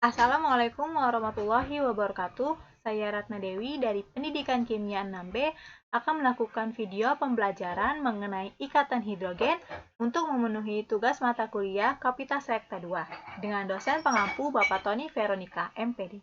Assalamualaikum warahmatullahi wabarakatuh. Saya Ratna Dewi dari Pendidikan Kimia 6B akan melakukan video pembelajaran mengenai ikatan hidrogen untuk memenuhi tugas mata kuliah Kapita Selekta 2 dengan dosen pengampu Bapak Tony Veronica, MPD.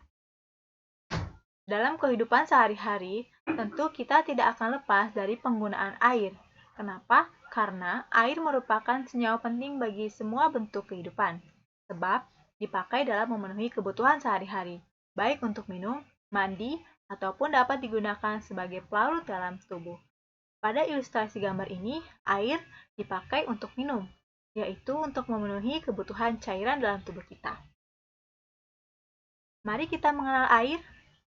Dalam kehidupan sehari-hari, tentu kita tidak akan lepas dari penggunaan air. Kenapa? Karena air merupakan senyawa penting bagi semua bentuk kehidupan. Sebab dipakai dalam memenuhi kebutuhan sehari-hari, baik untuk minum, mandi, ataupun dapat digunakan sebagai pelarut dalam tubuh. Pada ilustrasi gambar ini, air dipakai untuk minum, yaitu untuk memenuhi kebutuhan cairan dalam tubuh kita. Mari kita mengenal air.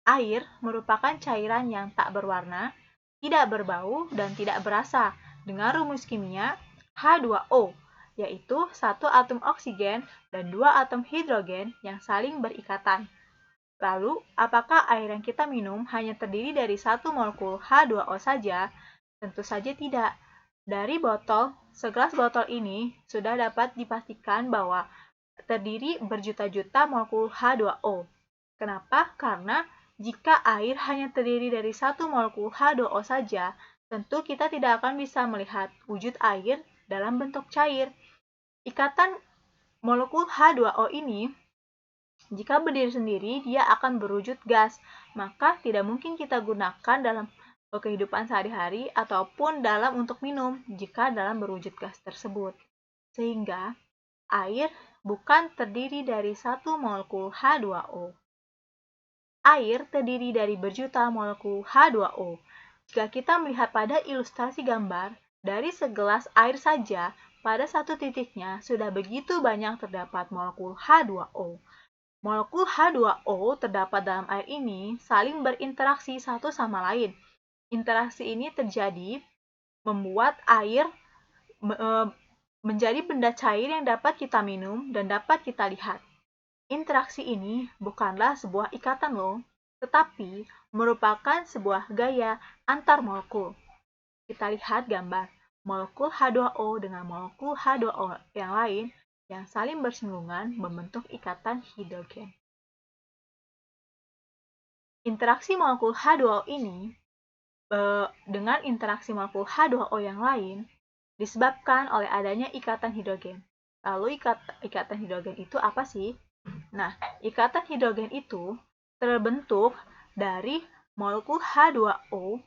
Air merupakan cairan yang tak berwarna, tidak berbau, dan tidak berasa dengan rumus kimia H2O, yaitu satu atom oksigen dan dua atom hidrogen yang saling berikatan. Lalu, apakah air yang kita minum hanya terdiri dari satu molekul H2O saja? Tentu saja tidak. Dari segelas botol ini sudah dapat dipastikan bahwa terdiri berjuta-juta molekul H2O. Kenapa? Karena jika air hanya terdiri dari satu molekul H2O saja, tentu kita tidak akan bisa melihat wujud air dalam bentuk cair. Ikatan molekul H2O ini, jika berdiri sendiri, dia akan berwujud gas, maka tidak mungkin kita gunakan dalam kehidupan sehari-hari ataupun dalam untuk minum jika dalam berwujud gas tersebut. Sehingga, air bukan terdiri dari satu molekul H2O. Air terdiri dari berjuta molekul H2O. Jika kita melihat pada ilustrasi gambar, dari segelas air saja, pada satu titiknya sudah begitu banyak terdapat molekul H2O. Molekul H2O terdapat dalam air ini saling berinteraksi satu sama lain. Interaksi ini terjadi membuat air menjadi benda cair yang dapat kita minum dan dapat kita lihat. Interaksi ini bukanlah sebuah ikatan loh, tetapi merupakan sebuah gaya antar molekul. Kita lihat gambar molekul H2O dengan molekul H2O yang lain yang saling bersinggungan membentuk ikatan hidrogen. Interaksi molekul H2O ini dengan interaksi molekul H2O yang lain disebabkan oleh adanya ikatan hidrogen. Lalu ikatan hidrogen itu apa sih? Nah, ikatan hidrogen itu terbentuk dari molekul H2O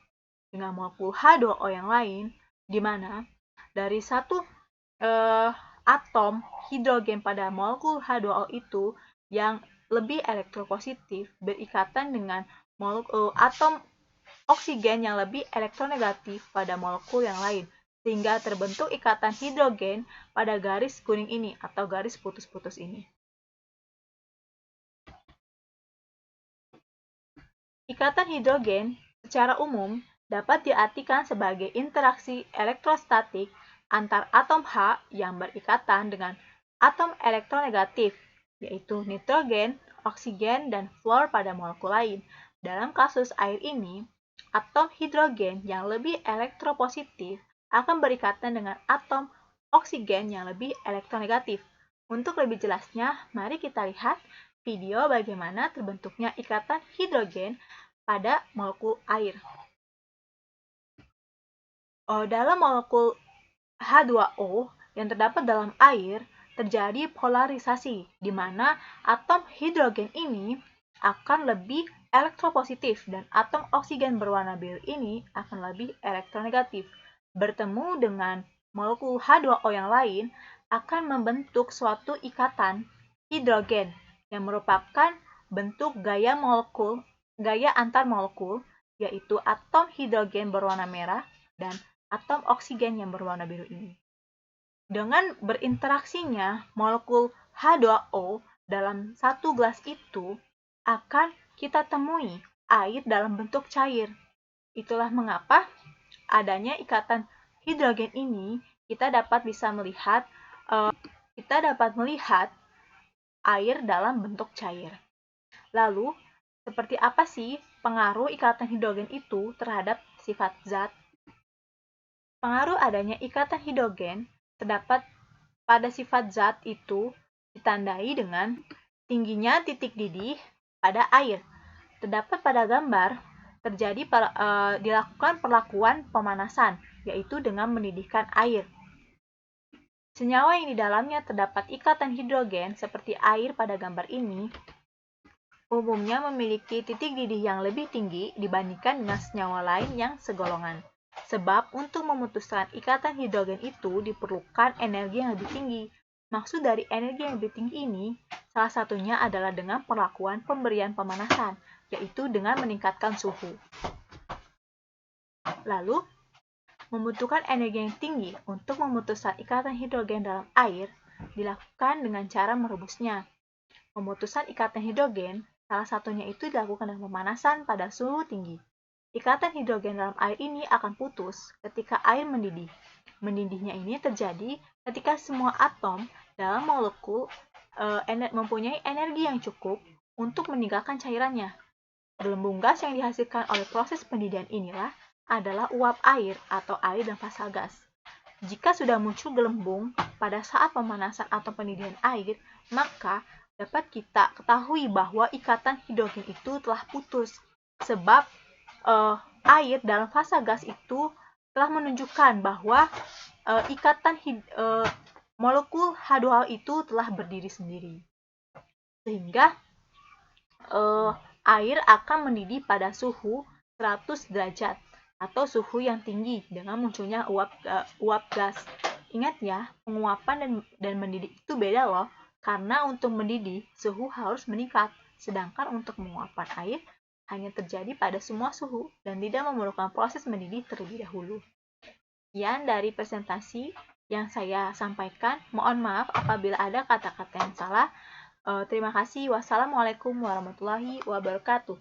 dengan molekul H2O yang lain, di mana dari satu atom hidrogen pada molekul H2O itu yang lebih elektropositif berikatan dengan atom oksigen yang lebih elektronegatif pada molekul yang lain, sehingga terbentuk ikatan hidrogen pada garis kuning ini atau garis putus-putus ini. Ikatan hidrogen secara umum dapat diartikan sebagai interaksi elektrostatik antar atom H yang berikatan dengan atom elektronegatif, yaitu nitrogen, oksigen, dan fluor pada molekul lain. Dalam kasus air ini, atom hidrogen yang lebih elektropositif akan berikatan dengan atom oksigen yang lebih elektronegatif. Untuk lebih jelasnya, mari kita lihat video bagaimana terbentuknya ikatan hidrogen pada molekul air. Dalam molekul H2O yang terdapat dalam air, terjadi polarisasi, di mana atom hidrogen ini akan lebih elektropositif dan atom oksigen berwarna biru ini akan lebih elektronegatif. Bertemu dengan molekul H2O yang lain akan membentuk suatu ikatan hidrogen yang merupakan bentuk gaya antar molekul, yaitu atom hidrogen berwarna merah dan atom oksigen yang berwarna biru ini. Dengan berinteraksinya molekul H2O dalam satu gelas itu, akan kita temui air dalam bentuk cair. Itulah mengapa adanya ikatan hidrogen ini kita dapat melihat air dalam bentuk cair. Lalu, seperti apa sih pengaruh ikatan hidrogen itu terhadap sifat zat? Pengaruh adanya ikatan hidrogen terdapat pada sifat zat itu ditandai dengan tingginya titik didih pada air. Terdapat pada gambar dilakukan perlakuan pemanasan, yaitu dengan mendidihkan air. Senyawa yang di dalamnya terdapat ikatan hidrogen seperti air pada gambar ini umumnya memiliki titik didih yang lebih tinggi dibandingkan dengan senyawa lain yang segolongan. Sebab untuk memutuskan ikatan hidrogen itu diperlukan energi yang lebih tinggi. Maksud dari energi yang lebih tinggi ini salah satunya adalah dengan perlakuan pemberian pemanasan, yaitu dengan meningkatkan suhu. Lalu, membutuhkan energi yang tinggi untuk memutuskan ikatan hidrogen dalam air dilakukan dengan cara merebusnya. Pemutusan ikatan hidrogen salah satunya itu dilakukan dengan pemanasan pada suhu tinggi. Ikatan hidrogen dalam air ini akan putus ketika air mendidih. Mendidihnya ini terjadi ketika semua atom dalam molekul mempunyai energi yang cukup untuk meninggalkan cairannya. Gelembung gas yang dihasilkan oleh proses pendidihan inilah adalah uap air atau air dalam fasa gas. Jika sudah muncul gelembung pada saat pemanasan atau pendidihan air, maka dapat kita ketahui bahwa ikatan hidrogen itu telah putus. Sebab air dalam fasa gas itu telah menunjukkan bahwa molekul H2O itu telah berdiri sendiri. Sehingga air akan mendidih pada suhu 100 derajat atau suhu yang tinggi dengan munculnya uap gas. Ingat ya, penguapan dan mendidih itu beda loh, karena untuk mendidih suhu harus meningkat, sedangkan untuk penguapan air hanya terjadi pada semua suhu dan tidak memerlukan proses mendidih terlebih dahulu. Sekian dari presentasi yang saya sampaikan. Mohon maaf apabila ada kata-kata yang salah. Terima kasih. Wassalamualaikum warahmatullahi wabarakatuh.